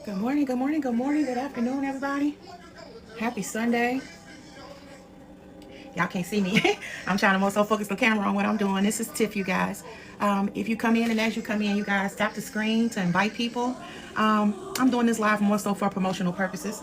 Good morning, good morning, good morning, good afternoon, everybody. Happy Sunday. Y'all can't see me. I'm trying to more so focus the camera on what I'm doing. This is Tiff, you guys. If you come in and as you come in, you guys tap the screen to invite people. I'm doing this live more so for promotional purposes.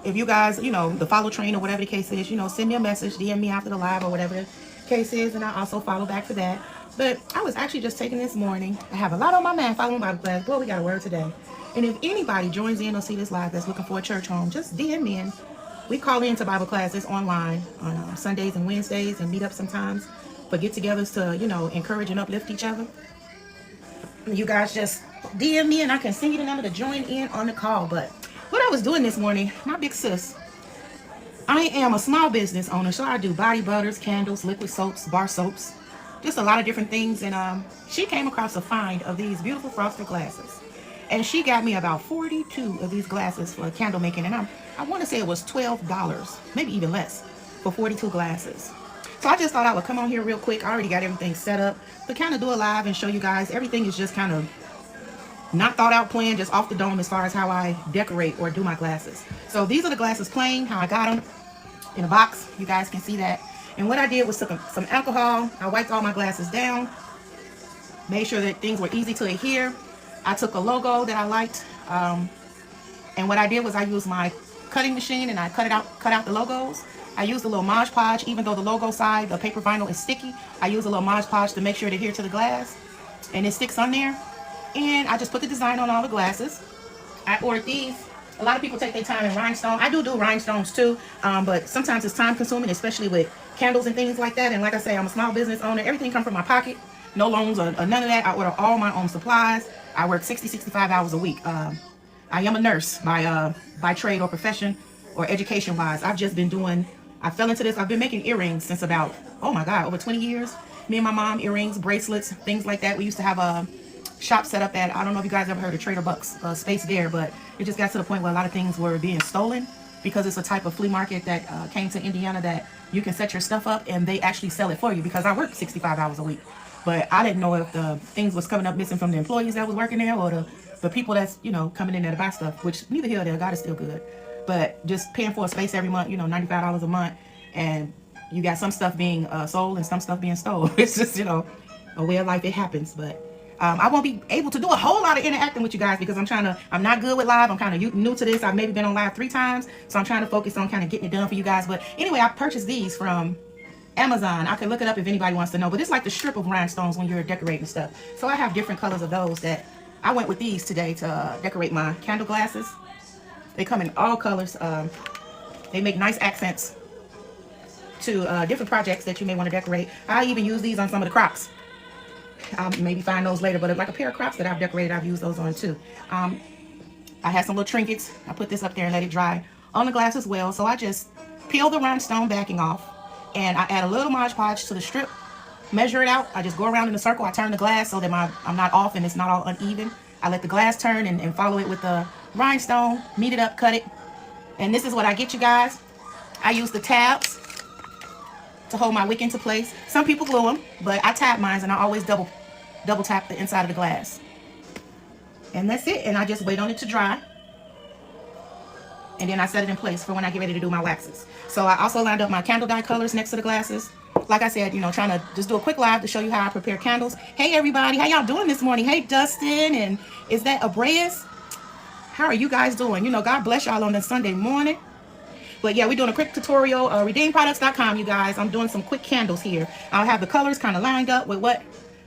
If you guys, the follow train or whatever the case is, send me a message, DM me after the live or whatever the case is, and I also follow back for that. But I was actually just taking this morning. I have a lot on my mind following Bible class. Boy, we got a word today. And if anybody joins in or see this live that's looking for a church home, just DM me in. We call into Bible classes online on Sundays and Wednesdays and meet up sometimes for get-togethers to, encourage and uplift each other. You guys just DM me and I can send you the number to join in on the call. But what I was doing this morning, my big sis, I am a small business owner, so I do body butters, candles, liquid soaps, bar soaps, just a lot of different things. And she came across a find of these beautiful frosted glasses. And she got me about 42 of these glasses for candle making. And I want to say it was $12, maybe even less, for 42 glasses. So I just thought I would come on here real quick. I already got everything set up to kind of do a live and show you guys. Everything is just kind of not thought out plan, just off the dome as far as how I decorate or do my glasses. So these are the glasses plain, how I got them in a box. You guys can see that. And what I did was took some alcohol. I wiped all my glasses down, made sure that things were easy to adhere. I took a logo that I liked, and what I did was I used my cutting machine and I cut out the logos. I used a little Mod Podge, even though the logo side, the paper vinyl is sticky. I use a little Mod Podge to make sure it adheres to the glass, and it sticks on there. And I just put the design on all the glasses. I ordered these. A lot of people take their time in rhinestone. I do rhinestones too, but sometimes it's time consuming, especially with candles and things like that. And like I say, I'm a small business owner. Everything comes from my pocket. No loans or none of that. I order all my own supplies. I work 65 hours a week. I am a nurse by trade or profession or education wise. I fell into this. I've been making earrings since about, oh my God, over 20 years. Me and my mom, earrings, bracelets, things like that. We used to have a shop set up at, I don't know if you guys ever heard of Trader Bucks, space there, but it just got to the point where a lot of things were being stolen because it's a type of flea market that came to Indiana that you can set your stuff up and they actually sell it for you because I work 65 hours a week. But I didn't know if the things was coming up missing from the employees that was working there or the people that's, coming in there to buy stuff, which neither here nor there, God is still good. But just paying for a space every month, $95 a month, and you got some stuff being sold and some stuff being stolen. It's just, a way of life, it happens. But I won't be able to do a whole lot of interacting with you guys because I'm not good with live. I'm kind of new to this. I've maybe been on live 3 times. So I'm trying to focus on kind of getting it done for you guys. But anyway, I purchased these from Amazon. I can look it up if anybody wants to know, but it's like the strip of rhinestones when you're decorating stuff. So I have different colors of those that I went with these today to decorate my candle glasses. They come in all colors. They make nice accents to different projects that you may want to decorate. I even use these on some of the Crocs. I'll maybe find those later, but like a pair of Crocs that I've decorated, I've used those on too. I had some little trinkets. I put this up there and let it dry on the glass as well. So I just peel the rhinestone backing off and I add a little Mod Podge to the strip, measure it out. I just go around in a circle. I turn the glass so that I'm not off and it's not all uneven. I let the glass turn and follow it with the rhinestone, meet it up, cut it. And this is what I get, you guys. I use the tabs to hold my wick into place. Some people glue them, but I tap mine and I always double tap the inside of the glass. And that's it. And I just wait on it to dry. And then I set it in place for when I get ready to do my waxes. So I also lined up my candle dye colors next to the glasses. Like I said, trying to just do a quick live to show you how I prepare candles. Hey everybody, how y'all doing this morning? Hey Dustin, and is that Abreas? How are you guys doing? God bless y'all on this Sunday morning. But yeah, we're doing a quick tutorial, redeemproducts.com, you guys. I'm doing some quick candles here. I'll have the colors kind of lined up with what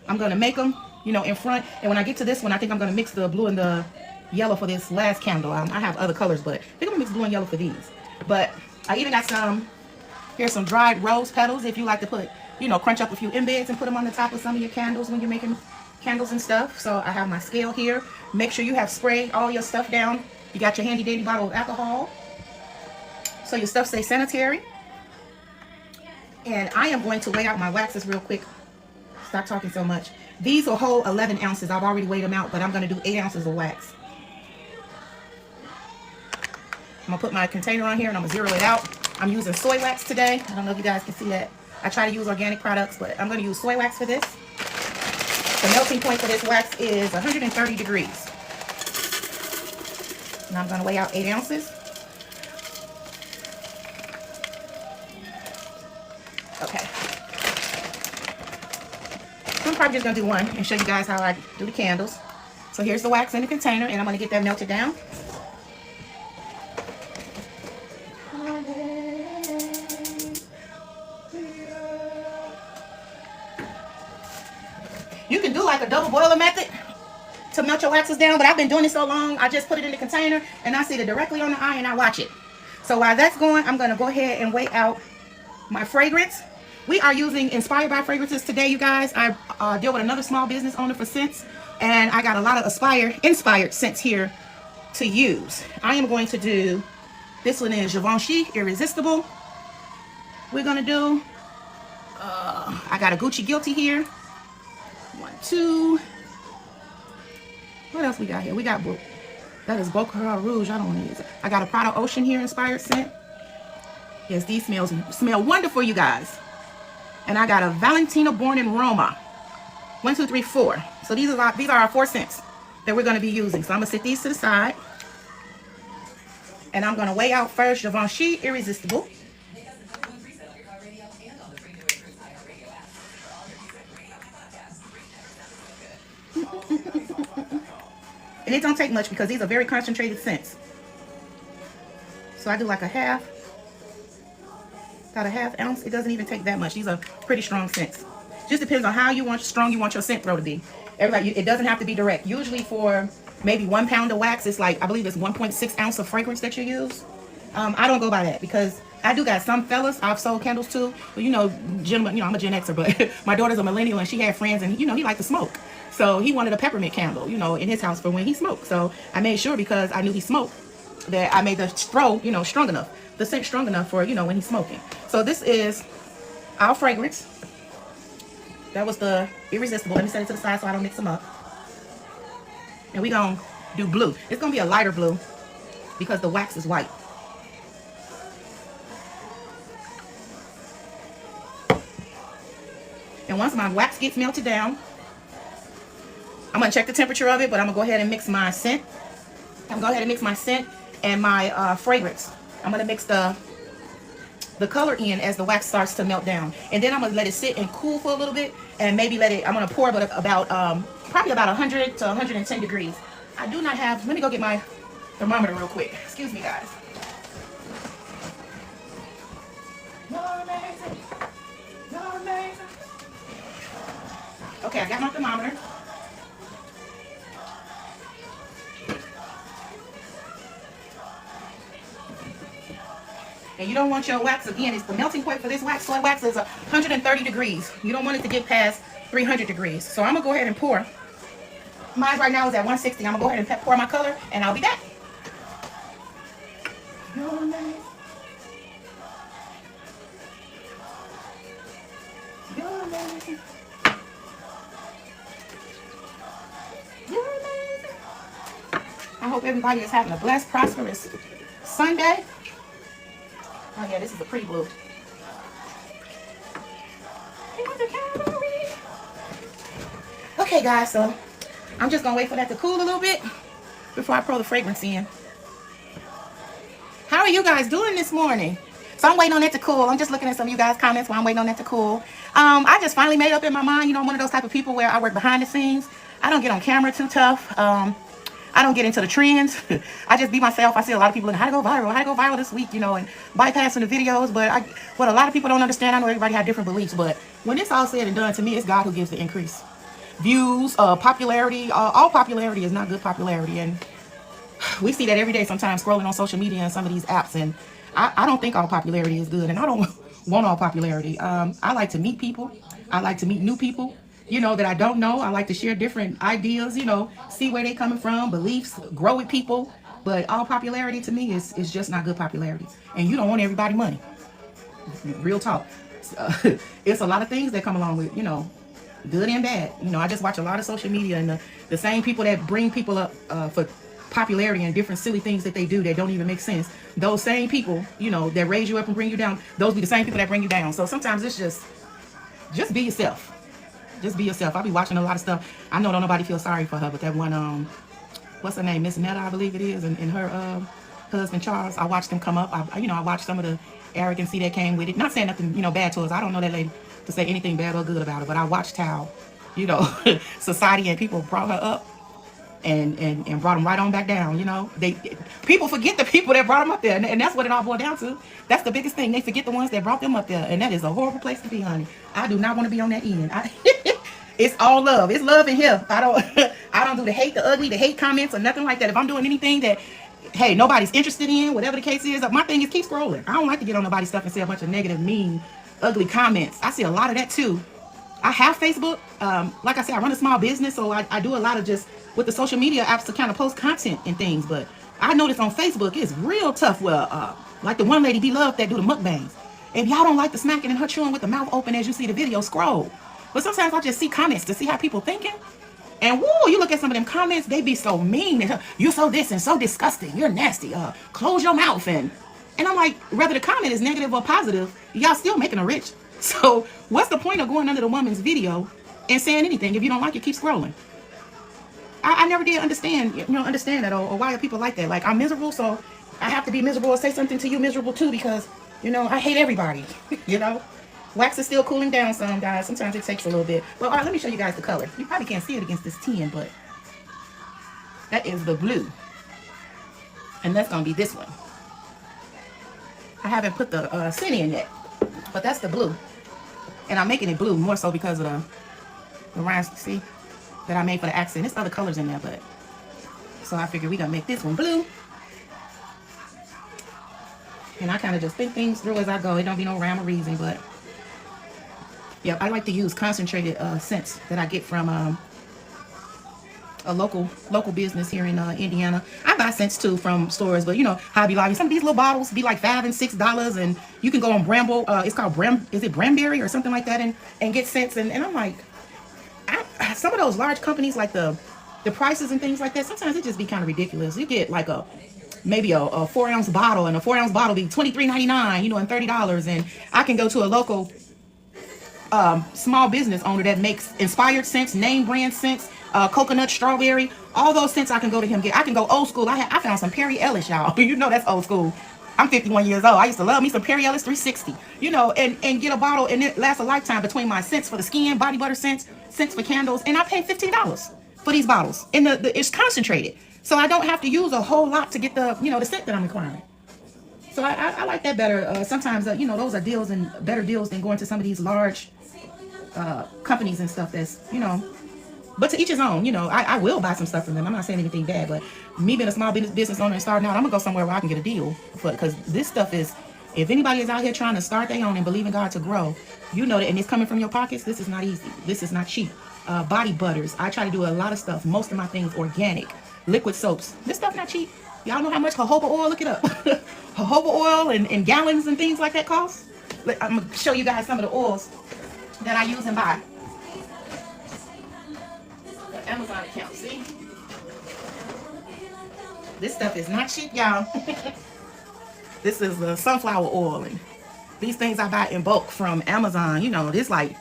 I'm going to make them, in front. And when I get to this one, I think I'm going to mix the blue and the yellow for this last candle. I have other colors, but I think I'm going to mix blue and yellow for these. But I even got here's some dried rose petals if you like to put, crunch up a few embeds and put them on the top of some of your candles when you're making candles and stuff. So I have my scale here. Make sure you have sprayed all your stuff down. You got your handy dandy bottle of alcohol, so your stuff stays sanitary. And I am going to weigh out my waxes real quick. Stop talking so much. These will hold 11 ounces. I've already weighed them out, but I'm going to do 8 ounces of wax. I'm going to put my container on here and I'm going to zero it out. I'm using soy wax today. I don't know if you guys can see that. I try to use organic products, but I'm going to use soy wax for this. The melting point for this wax is 130 degrees. And I'm going to weigh out 8 ounces. Okay. So I'm probably just going to do one and show you guys how I do the candles. So here's the wax in the container, and I'm going to get that melted down. You can do like a double boiler method to melt your waxes down, but I've been doing it so long, I just put it in the container and I sit it directly on the eye and I watch it. So while that's going, I'm going to go ahead and weigh out my fragrance. We are using Inspired by Fragrances today, you guys. I deal with another small business owner for scents, and I got a lot of inspired scents here to use. I am going to do, this one is Givenchy Irresistible. We're going to do, I got a Gucci Guilty here. 1, 2. What else we got here? We got, that is Bocca Rouge. I don't want to use it. I got a Prada Ocean here, inspired scent. Yes, these smell wonderful, you guys. And I got a Valentina Born in Roma. 1, 2, 3, 4. So these are our 4 scents that we're going to be using. So I'm going to set these to the side. And I'm going to weigh out first Givenchy Irresistible. And it don't take much because these are very concentrated scents. So I do like about a half ounce. It doesn't even take that much. These are pretty strong scents. Just depends on how strong you want your scent throw to be. It doesn't have to be direct. Usually for maybe 1 pound of wax, it's like, I believe it's 1.6 ounce of fragrance that you use. I don't go by that because I do got some fellas I've sold candles to. But, gentlemen, I'm a Gen Xer, but my daughter's a millennial and she had friends and, he liked to smoke. So he wanted a peppermint candle, in his house for when he smoked. So I made sure, because I knew he smoked, that I made the throw, strong enough. The scent strong enough for, when he's smoking. So this is our fragrance. That was the Irresistible. Let me set it to the side so I don't mix them up. And we're going to do blue. It's going to be a lighter blue because the wax is white. And once my wax gets melted down, I'm going to check the temperature of it, but I'm going to go ahead and mix my scent. I'm going to go ahead and mix my scent and my fragrance. I'm going to mix the color in as the wax starts to melt down. And then I'm going to let it sit and cool for a little bit. And maybe I'm going to pour about, probably about 100 to 110 degrees. I do not have, let me go get my thermometer real quick. Excuse me, guys. You're amazing. You're amazing. Okay, I got my thermometer. And you don't want your wax, again, it's the melting point for this wax. Soy wax is 130 degrees. You don't want it to get past 300 degrees. So I'm going to go ahead and pour. Mine right now is at 160. I'm going to go ahead and pour my color, and I'll be back. You're amazing. You're amazing. You're amazing. I hope everybody is having a blessed, prosperous Sunday. Oh yeah, this is a pretty blue. Okay guys, so I'm just gonna wait for that to cool a little bit before I pour the fragrance in. How are you guys doing this morning? So I'm waiting on that to cool. I'm just looking at some of you guys' comments while I'm waiting on that to cool. I just finally made up in my mind, I'm one of those type of people where I work behind the scenes. I don't get on camera too tough. I don't get into the trends. I just be myself. I see a lot of people how to go viral this week, and bypassing the videos. But what a lot of people don't understand, I know everybody has different beliefs, but when it's all said and done, to me, it's God who gives the increase. Views, popularity, all popularity is not good popularity. And we see that every day sometimes scrolling on social media and some of these apps. And I don't think all popularity is good. And I don't want all popularity. I like to meet people. I like to meet new people. That I don't know. I like to share different ideas, see where they coming from, beliefs, grow with people. But all popularity to me is just not good popularity. And you don't want everybody money. Real talk. It's a lot of things that come along with, good and bad. I just watch a lot of social media, and the same people that bring people up for popularity and different silly things that they do that don't even make sense. Those same people, that raise you up and bring you down, those be the same people that bring you down. So sometimes it's just be yourself. Just be yourself. I be watching a lot of stuff. I know don't nobody feel sorry for her, but that one what's her name, Miss Netta, I believe it is, and her husband Charles. I watched them come up. I watched some of the arrogancy that came with it. Not saying nothing, bad to us. I don't know that lady to say anything bad or good about her, but I watched how, society and people brought her up and brought them right on back down. People forget the people that brought them up there, and that's what it all boiled down to. That's the biggest thing. They forget the ones that brought them up there, and that is a horrible place to be, honey. I do not want to be on that end. It's all love. It's love in here. I don't do the hate, the ugly, the hate comments or nothing like that. If I'm doing anything that, hey, nobody's interested in, whatever the case is, my thing is keep scrolling. I don't like to get on nobody's stuff and see a bunch of negative, mean, ugly comments. I see a lot of that too. I have Facebook. Like I said, I run a small business, so I do a lot of just with the social media apps to kind of post content and things. But I noticed on Facebook, it's real tough. Well, like the one lady, Beloved, that do the mukbangs. If y'all don't like the smacking and her chewing with the mouth open as you see the video, scroll. But sometimes I just see comments to see how people thinking. And whoa, you look at some of them comments, they be so mean. You're so this and so disgusting. You're nasty. Close your mouth. And I'm like, whether the comment is negative or positive, y'all still making her rich. So what's the point of going under the woman's video and saying anything? If you don't like it, keep scrolling. I never did understand that or why are people like that? Like, I'm miserable, so I have to be miserable or say something to you miserable too because, I hate everybody, Wax is still cooling down some, guys. Sometimes it takes a little bit. But all right, let me show you guys the color. You probably can't see it against this tin, but that is the blue. And that's going to be this one. I haven't put the scent in yet, but that's the blue. And I'm making it blue more so because of the rhymes, see, that I made for the accent. There's other colors in there, but so I figured we're going to make this one blue. And I kind of just think things through as I go. It don't be no rhyme or reason, but yeah, I like to use concentrated scents that I get from a local business here in Indiana. I buy scents too from stores, but Hobby Lobby. Some of these little bottles be like $5 and $6, and you can go on Bramble. It's called Bramberry or something like that, and get scents. And I'm like, some of those large companies like the prices and things like that. Sometimes it just be kind of ridiculous. You get like maybe a 4-ounce bottle, and a 4-ounce bottle be $23.99, and $30, and I can go to a local small business owner that makes inspired scents, name brand scents, coconut, strawberry, all those scents. I can go to him get. I can go old school. I found some Perry Ellis, y'all. That's old school. I'm 51 years old. I used to love me some Perry Ellis 360, and get a bottle, and it lasts a lifetime between my scents for the skin, body butter scents for candles, and I paid $15 for these bottles, and it's concentrated, so I don't have to use a whole lot to get the the scent that I'm requiring. So I like that better. Sometimes those are deals and better deals than going to some of these large companies and stuff that's but to each his own. I will buy some stuff from them. I'm not saying anything bad, but me being a small business owner and starting out, I'm gonna go somewhere where I can get a deal because this stuff is, if anybody is out here trying to start their own and believe in God to grow, that, and it's coming from your pockets. This is not easy. This is not cheap. Body butters. I try to do a lot of stuff. Most of my things organic. Liquid soaps. This stuff not cheap. Y'all know how much jojoba oil? Look it up. Jojoba oil and gallons and things like that cost. I'm gonna show you guys some of the oils that I use and buy. The Amazon account, see? This stuff is not cheap, y'all. This is the sunflower oil, and these things I buy in bulk from Amazon. This like,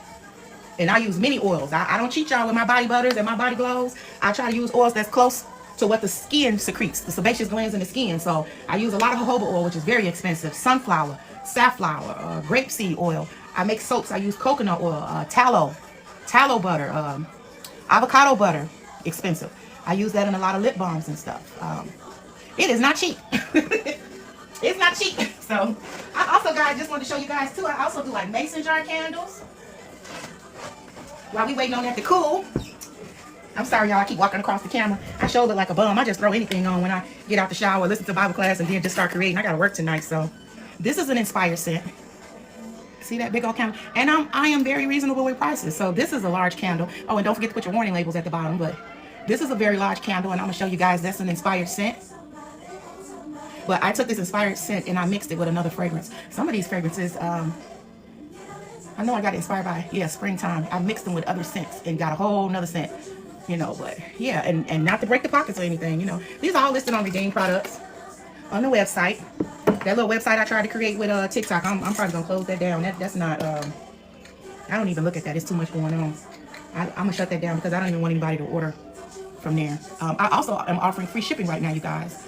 and I use many oils. I don't cheat y'all with my body butters and my body glows. I try to use oils that's close to what the skin secretes, the sebaceous glands in the skin. So I use a lot of jojoba oil, which is very expensive. Sunflower, safflower, grapeseed oil. I make soaps. I use coconut oil, tallow butter, avocado butter, expensive. I use that in a lot of lip balms and stuff. It is not cheap. It's not cheap. So I also, guys, just wanted to show you guys too, I also do like mason jar candles. While we waiting on that to cool. I'm sorry, y'all, I keep walking across the camera. I show look like a bum. I just throw anything on when I get out the shower, listen to Bible class, and then just start creating. I gotta work tonight, so this is an inspired scent. See that big old candle? And I am very reasonable with prices. So this is a large candle. Oh, and don't forget to put your warning labels at the bottom, but this is a very large candle, and I'm gonna show you guys that's an inspired scent. But I took this inspired scent and I mixed it with another fragrance. Some of these fragrances, I know I got it inspired by, springtime. I mixed them with other scents and got a whole nother scent, but yeah, and not to break the pockets or anything, These are all listed on Redeem products on the website. That little website I tried to create with TikTok, I'm probably gonna close that down. That's not, I don't even look at that. It's too much going on. I'm gonna shut that down because I don't even want anybody to order from there. I also am offering free shipping right now, you guys.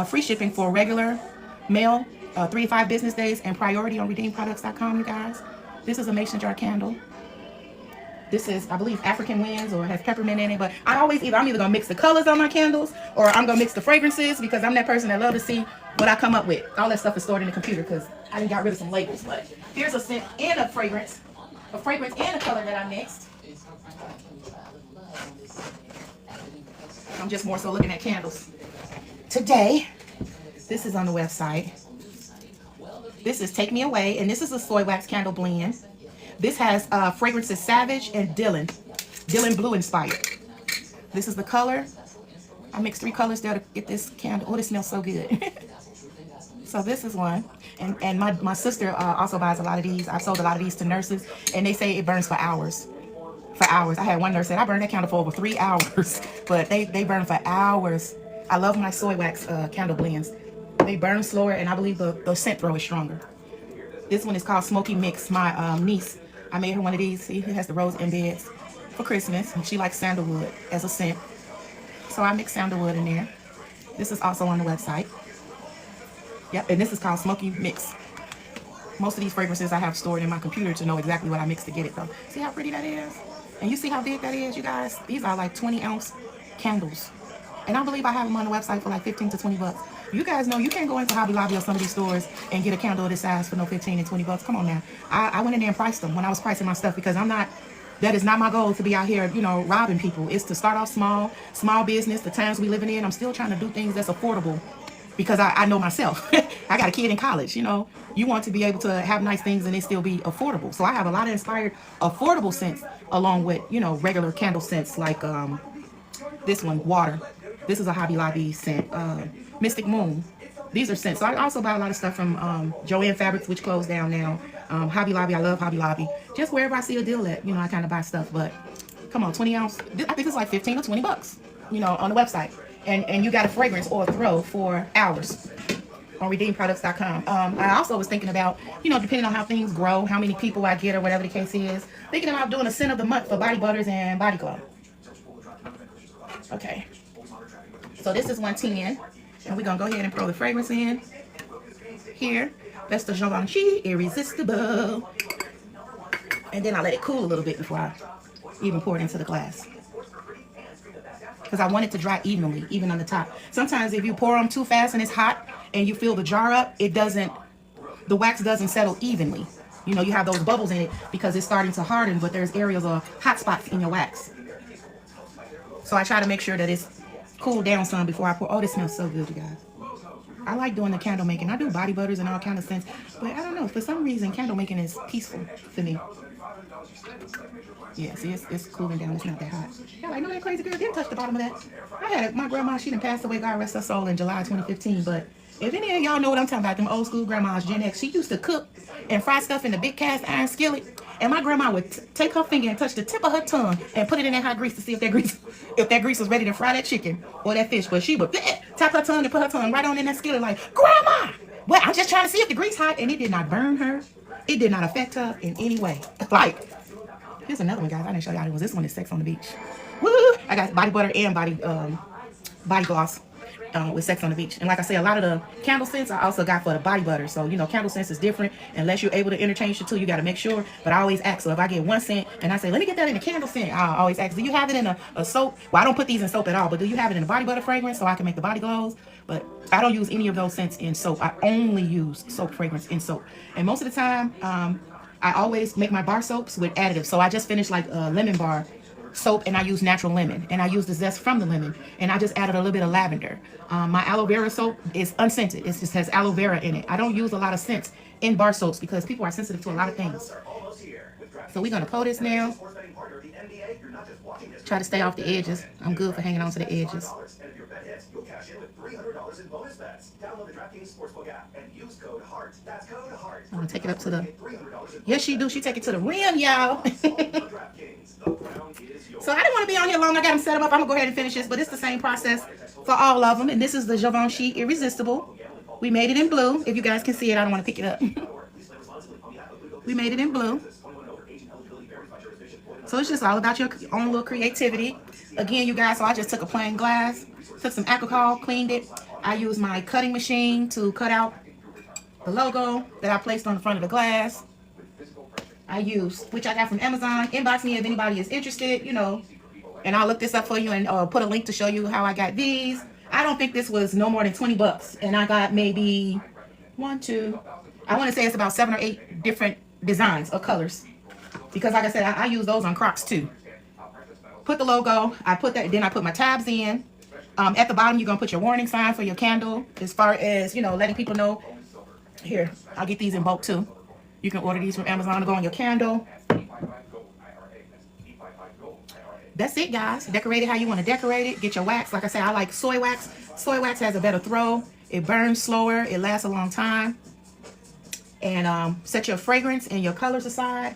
Free shipping for regular mail, 3 to 5 business days, and priority on redeemproducts.com, you guys. This is a mason jar candle. This is, I believe, African winds or has peppermint in it. But I'm either gonna mix the colors on my candles or I'm gonna mix the fragrances, because I'm that person that love to see what I come up with. All that stuff is stored in the computer because I done got rid of some labels. But here's a scent and a fragrance and a color that I mixed. I'm just more so looking at candles today. This is on the website. This is Take Me Away, and this is a soy wax candle blend. This has fragrances Savage and Dylan Blue inspired. This is the color. I mixed 3 colors there to get this candle. Oh, this smells so good. So this is one. And my sister also buys a lot of these. I've sold a lot of these to nurses, and they say it burns for hours. I had one nurse said, I burned that candle for over 3 hours. But they burn for hours. I love my soy wax candle blends. They burn slower, and I believe the scent throw is stronger. This one is called Smoky Mix. My niece, I made her one of these. It has the rose embeds for Christmas, and she likes sandalwood as a scent. So I mix sandalwood in there. This is also on the website. Yep, and this is called Smoky Mix. Most of these fragrances I have stored in my computer to know exactly what I mixed to get it though. See how pretty that is? And you see how big that is, you guys? These are like 20-ounce candles. And I believe I have them on the website for like 15 to 20 bucks. You guys know you can't go into Hobby Lobby or some of these stores and get a candle of this size for no 15 and 20 bucks. Come on now. I went in there and priced them when I was pricing my stuff, because that is not my goal to be out here, robbing people. It's to start off small business. The times we living in, I'm still trying to do things that's affordable, because I know myself. I got a kid in college, You want to be able to have nice things and it still be affordable. So I have a lot of inspired affordable scents along with, regular candle scents like this one, Water. This is a Hobby Lobby scent. Mystic Moon. These are scents. So I also buy a lot of stuff from Joann Fabrics, which closed down now. Hobby Lobby. I love Hobby Lobby. Just wherever I see a deal at, I kind of buy stuff. But come on, 20 ounce. I think it's like 15 or 20 bucks, on the website. And you got a fragrance or a throw for hours on redeemproducts.com. I also was thinking about, depending on how things grow, how many people I get or whatever the case is, thinking about doing a scent of the month for body butters and body glow. Okay. So this is 110. And we're going to go ahead and throw the fragrance in here. That's the Givenchy Irresistible. And then I let it cool a little bit before I even pour it into the glass, because I want it to dry evenly, even on the top. Sometimes if you pour them too fast and it's hot and you fill the jar up, the wax doesn't settle evenly. You have those bubbles in it because it's starting to harden, but there's areas of hot spots in your wax. So I try to make sure that it's cool down some before I pour. Oh, this smells so good, you guys. I like doing the candle making. I do body butters and all kind of scents, but I don't know, for some reason candle making is peaceful to me. Yeah, see, it's cooling down. It's not that hot. Yeah, I know that crazy girl didn't touch the bottom of that. I had my grandma. She done passed away, God rest her soul, in July 2015. But if any of y'all know what I'm talking about, them old school grandmas, Gen X, she used to cook and fry stuff in the big cast iron skillet. And my grandma would take her finger and touch the tip of her tongue and put it in that hot grease to see if that grease was ready to fry that chicken or that fish. But she would tap her tongue and put her tongue right on in that skillet like, Grandma, well, I'm just trying to see if the grease hot. And it did not burn her. It did not affect her in any way. Like, here's another one, guys. I didn't show y'all. This one is Sex on the Beach. Woo! I got body butter and body gloss with Sex on the Beach. And like I say, a lot of the candle scents I also got for the body butter. So, candle scents is different. Unless you're able to interchange the two, you got to make sure. But I always ask. So if I get one scent and I say, let me get that in a candle scent, I always ask, do you have it in a soap? Well, I don't put these in soap at all, but do you have it in a body butter fragrance so I can make the body glows? But I don't use any of those scents in soap. I only use soap fragrance in soap. And most of the time, I always make my bar soaps with additives. So I just finished like a lemon bar soap, and I use natural lemon, and I use the zest from the lemon, and I just added a little bit of lavender. My aloe vera soap is unscented. It just has aloe vera in it. I don't use a lot of scents in bar soaps because people are sensitive to a lot of things. So we're going to pour this now. Try to stay off the edges. I'm good for hanging on to the edges. I'm going to take it up to the... Yes, she do. She take it to the rim, y'all. So I didn't want to be on here long. I got them set them up. I'm going to go ahead and finish this, but it's the same process for all of them. And this is the Givenchy Irresistible. We made it in blue. If you guys can see it, I don't want to pick it up. We made it in blue. So it's just all about your own little creativity. Again, you guys, so I just took a plain glass, took some alcohol, cleaned it. I used my cutting machine to cut out the logo that I placed on the front of the glass. I used, which I got from Amazon. Inbox me if anybody is interested, you know, and I'll look this up for you and put a link to show you how I got these. I don't think this was no more than 20 bucks. And I got maybe one, two, I want to say it's about 7 or 8 different designs or colors. Because like I said, I use those on Crocs too. Put the logo, I put that, then I put my tabs in. At the bottom, you're going to put your warning sign for your candle. As far as, you know, letting people know. Here, I'll get these in bulk too. You can order these from Amazon to go on your candle. That's it, guys. Decorate it how you want to decorate it. Get your wax. Like I said, I like soy wax. Soy wax has a better throw. It burns slower. It lasts a long time. And set your fragrance and your colors aside.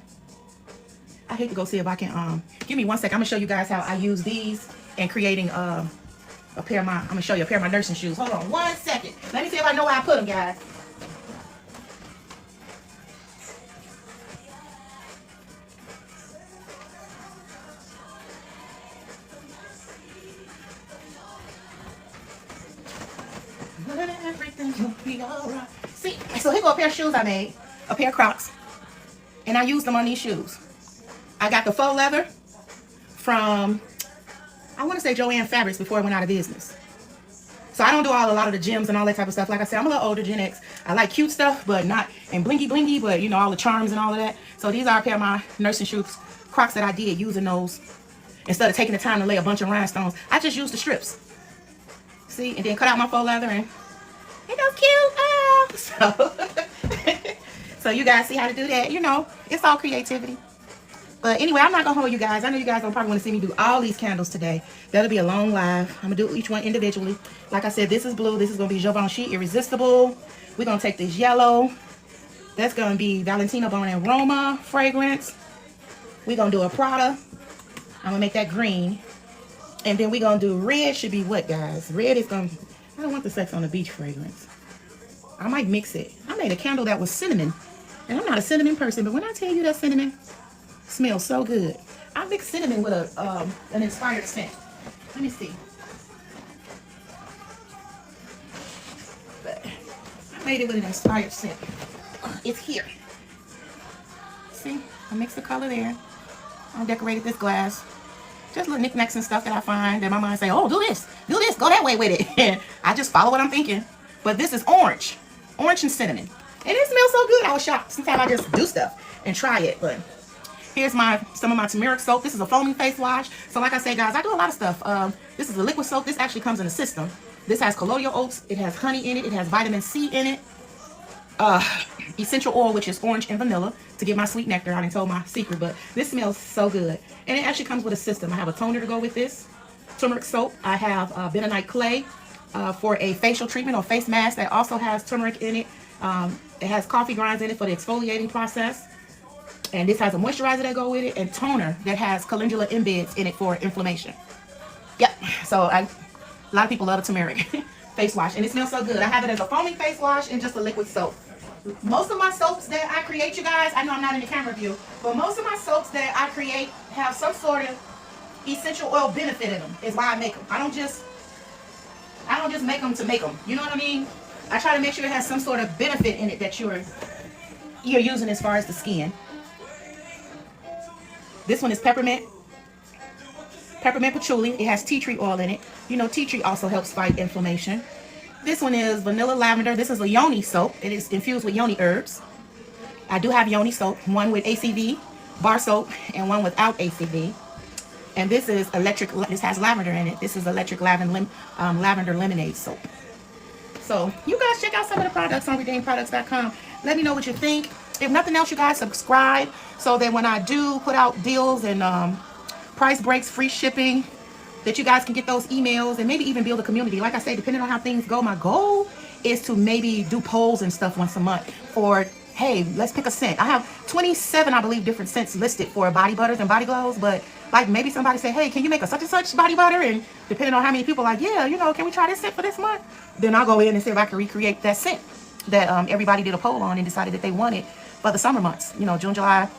I hate to go see if I can, give me 1 second. I'm going to show you guys how I use these in creating a pair of my, I'm going to show you a pair of my nursing shoes. Hold on 1 second. Let me see if I know where I put them, guys. Everything will be alright. See, so here go a pair of shoes I made, a pair of Crocs, and I used them on these shoes. I got the faux leather from, I want to say Joanne Fabrics before it went out of business. So I don't do a lot of the gems and all that type of stuff. Like I said, I'm a little older, Gen X. I like cute stuff, but not and blingy blingy, but you know, all the charms and all of that. So these are a pair of my nursing shoes, Crocs that I did using those. Instead of taking the time to lay a bunch of rhinestones, I just used the strips. See, and then cut out my faux leather and it goes cute. Oh. So you guys see how to do that. You know, it's all creativity. But anyway, I'm not going to hold you guys. I know you guys don't probably want to see me do all these candles today. That'll be a long live. I'm going to do each one individually. Like I said, this is blue. This is going to be Givenchy Irresistible. We're going to take this yellow. That's going to be Valentino Bone Roma fragrance. We're going to do a Prada. I'm going to make that green. And then we're going to do red. Should be what, guys? Red is going to... I don't want the Sex on the Beach fragrance. I might mix it. I made a candle that was cinnamon. And I'm not a cinnamon person, but when I tell you that cinnamon smells so good. I mixed cinnamon with a an inspired scent. Let me see. But I made it with an inspired scent. It's here. See? I mixed the color there. I decorated this glass. Just little knickknacks and stuff that I find that my mind say, oh, do this, go that way with it. And I just follow what I'm thinking. But this is orange and cinnamon. And it smells so good. I was shocked. Sometimes I just do stuff and try it. But here's some of my turmeric soap. This is a foaming face wash. So like I say, guys, I do a lot of stuff. This is a liquid soap. This actually comes in a system. This has colloidal oats. It has honey in it. It has vitamin C in it. Essential oil, which is orange and vanilla, to get my sweet nectar. I didn't tell my secret, but this smells so good. And it actually comes with a system. I have a toner to go with this, turmeric soap. I have bentonite clay for a facial treatment or face mask that also has turmeric in it. It has coffee grinds in it for the exfoliating process. And this has a moisturizer that go with it, and toner that has calendula embeds in it for inflammation. Yep. So a lot of people love the turmeric face wash, and it smells so good. I have it as a foaming face wash and just a liquid soap. Most of my soaps that I create, you guys, I know I'm not in the camera view, but most of my soaps that I create have some sort of essential oil benefit in them. Is why I make them. I don't just make them to make them. You know what I mean? I try to make sure it has some sort of benefit in it that you're using as far as the skin. This one is peppermint patchouli. It has tea tree oil in it. You know, tea tree also helps fight inflammation. This one is vanilla lavender. This is a yoni soap. It is infused with yoni herbs. I do have yoni soap, one with ACV, bar soap, and one without ACV. And this is electric. This has lavender in it. This is electric lavender lemonade soap. So you guys check out some of the products on redeemproducts.com. Let me know what you think. If nothing else, you guys subscribe so that when I do put out deals and price breaks, free shipping, that you guys can get those emails and maybe even build a community. Like I say, depending on how things go, my goal is to maybe do polls and stuff once a month for, hey, let's pick a scent. I have 27, I believe, different scents listed for body butters and body glows, but like maybe somebody say, hey, can you make a such and such body butter? And depending on how many people are like, yeah, you know, can we try this scent for this month? Then I'll go in and see if I can recreate that scent that everybody did a poll on and decided that they wanted for the summer months, you know, June, July,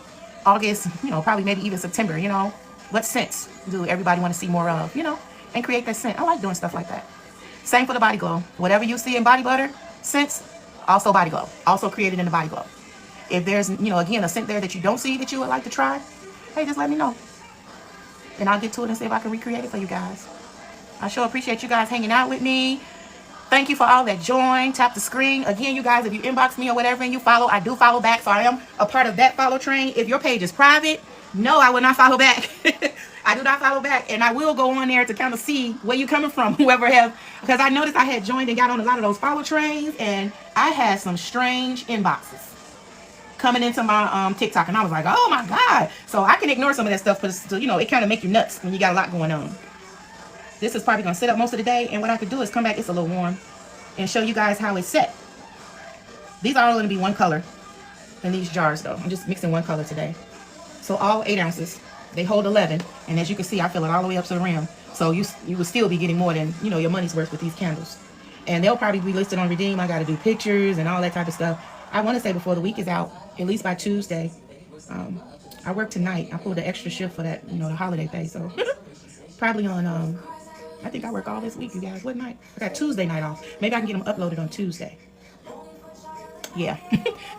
August, you know, probably maybe even September, you know. What scents do everybody want to see more of, you know, and create that scent. I like doing stuff like that. Same for the body glow. Whatever you see in body butter scents, also body glow, also created in the body glow. If there's, you know, again, a scent there that you don't see that you would like to try, hey, just let me know. And I'll get to it and see if I can recreate it for you guys. I sure appreciate you guys hanging out with me. Thank you for all that join. Tap the screen. Again, you guys, if you inbox me or whatever and you follow, I do follow back. So I am a part of that follow train. If your page is private, no, I will not follow back. I do not follow back. And I will go on there to kind of see where you're coming from, whoever have, because I noticed I had joined and got on a lot of those follow trains, and I had some strange inboxes coming into my TikTok, and I was like, oh my God. So I can ignore some of that stuff, but you know, it kind of make you nuts when you got a lot going on. This is probably gonna sit up most of the day, and what I could do is come back, it's a little warm, and show you guys how it's set. These are all gonna be one color in these jars though. I'm just mixing one color today. So all 8 ounces, they hold 11, and as you can see, I fill it all the way up to the rim. So you will still be getting more than, you know, your money's worth with these candles. And they'll probably be listed on Redeem. I gotta do pictures and all that type of stuff. I wanna say before the week is out, at least by Tuesday. I work tonight. I pulled the extra shift for that, you know, the holiday pay. So probably on, I think I work all this week, you guys. What night? I got Tuesday night off. Maybe I can get them uploaded on Tuesday. Yeah,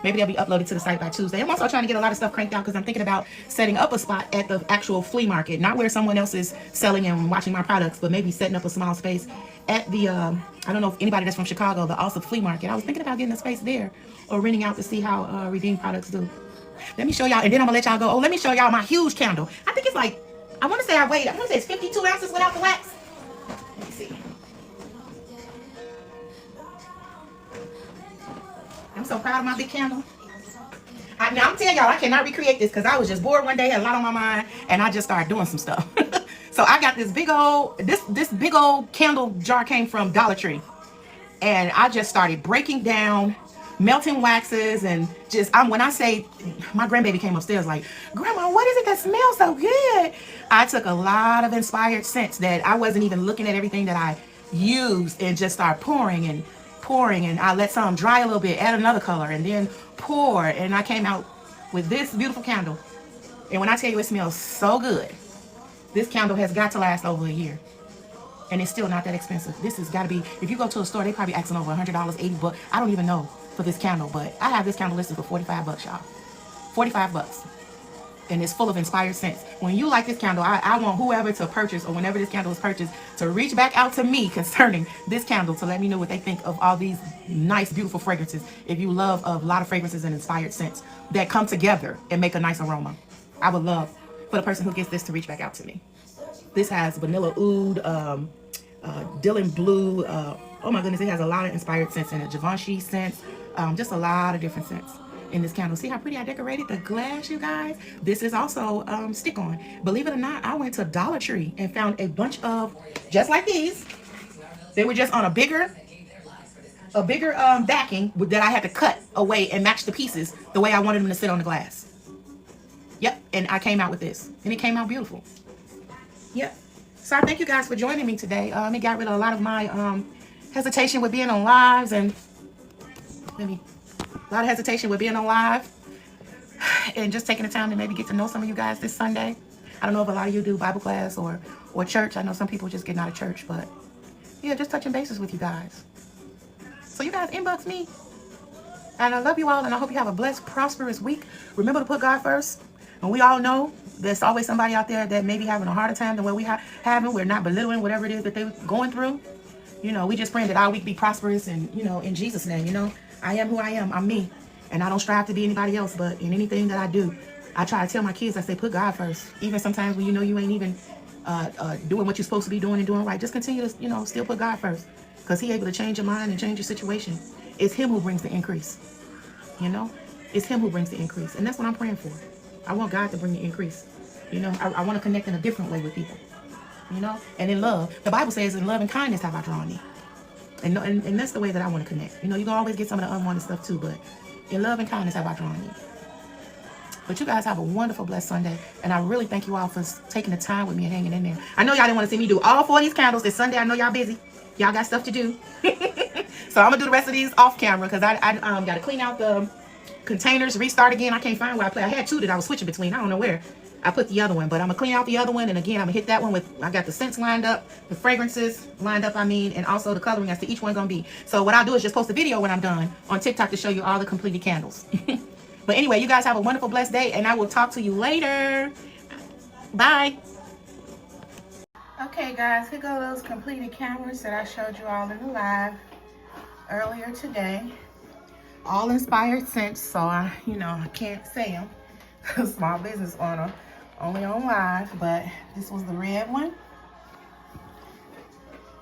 maybe they'll be uploaded to the site by Tuesday. I'm also trying to get a lot of stuff cranked out because I'm thinking about setting up a spot at the actual flea market, not where someone else is selling and watching my products, but maybe setting up a small space at the, I don't know if anybody that's from Chicago, the also flea market. I was thinking about getting a space there or renting out to see how Redeem products do. Let me show y'all, and then I'm gonna let y'all go. Oh, let me show y'all my huge candle. I think it's like, I want to say it's 52 ounces without the wax. Let me see. I'm so proud of my big candle. Now I'm telling y'all, I cannot recreate this because I was just bored one day, had a lot on my mind, and I just started doing some stuff. So I got this big old, this big old candle jar came from Dollar Tree, and I just started breaking down, melting waxes, and just when I say, my grandbaby came upstairs like, Grandma, what is it that smells so good? I took a lot of inspired scents that I wasn't even looking at everything that I used, and just started pouring, and I let some dry a little bit, add another color, and then pour, and I came out with this beautiful candle. And when I tell you it smells so good, this candle has got to last over a year, and it's still not that expensive. This has got to be, if you go to a store, they probably asking over $100, $80, I don't even know for this candle, but I have this candle listed for 45 bucks, y'all. 45 bucks. And it's full of inspired scents. When you like this candle, I want whoever to purchase, or whenever this candle is purchased, to reach back out to me concerning this candle to let me know what they think of all these nice, beautiful fragrances. If you love a lot of fragrances and inspired scents that come together and make a nice aroma, I would love for the person who gets this to reach back out to me. This has vanilla oud, Dylan blue. Oh my goodness, it has a lot of inspired scents in it. Givenchy scents, just a lot of different scents in this candle. See how pretty I decorated the glass, you guys? This is also stick on. Believe it or not, I went to Dollar Tree and found a bunch of just like these. They were just on a bigger backing that I had to cut away and match the pieces the way I wanted them to sit on the glass. Yep, and I came out with this, and it came out beautiful. Yep. So I thank you guys for joining me today. It got rid of a lot of my hesitation with being on lives, and a lot of hesitation with being on live, and just taking the time to maybe get to know some of you guys this Sunday. I don't know if a lot of you do Bible class or church. I know some people just getting out of church, but yeah, just touching bases with you guys. So you guys inbox me, and I love you all, and I hope you have a blessed, prosperous week. Remember to put God first. And we all know there's always somebody out there that may be having a harder time than what we having. We're not belittling whatever it is that they're going through. You know, we just praying that our week be prosperous, and, you know, in Jesus' name, you know, I am who I am. I'm me. And I don't strive to be anybody else, but in anything that I do, I try to tell my kids, I say, put God first. Even sometimes when you know you ain't even doing what you're supposed to be doing and doing right, just continue to, you know, still put God first. Because He's able to change your mind and change your situation. It's Him who brings the increase. You know, it's Him who brings the increase. And that's what I'm praying for. I want God to bring the increase. You know, I want to connect in a different way with people. You know, and in love, the Bible says, in love and kindness have I drawn thee. And that's the way that I want to connect. You know, you can always get some of the unwanted stuff too, but in love and kindness have I drawn thee. But you guys have a wonderful, blessed Sunday. And I really thank you all for taking the time with me and hanging in there. I know y'all didn't want to see me do all 4 of these candles this Sunday. I know y'all busy. Y'all got stuff to do. So I'm going to do the rest of these off camera, because I got to clean out the containers, restart again. I can't find where I play. I had 2 that I was switching between. I don't know where. I put the other one, but I'm gonna clean out the other one, and again, I'm gonna hit that one with, I got the scents lined up, the fragrances lined up, and also the coloring as to each one gonna be. So what I'll do is just post a video when I'm done on TikTok to show you all the completed candles. But anyway, you guys have a wonderful, blessed day, and I will talk to you later. Bye. Okay, guys, here go those completed candles that I showed you all in the live earlier today. All inspired scents, so I can't say them. Small business owner, only on live, but this was the red one.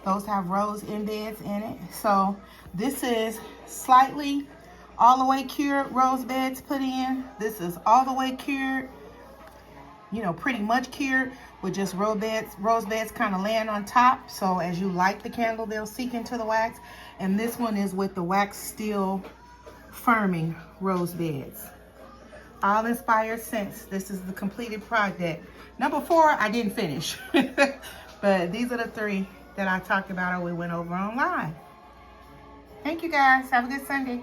Those have rose embeds in it. So this is slightly all the way cured rose beds put in. This is all the way cured, pretty much cured with just rose beds kind of laying on top. So as you light the candle, they'll seep into the wax. And this one is with the wax still firming rose beds. All inspired scents. This is the completed project. Number 4, I didn't finish. But these are the 3 that I talked about or we went over on live. Thank you guys. Have a good Sunday.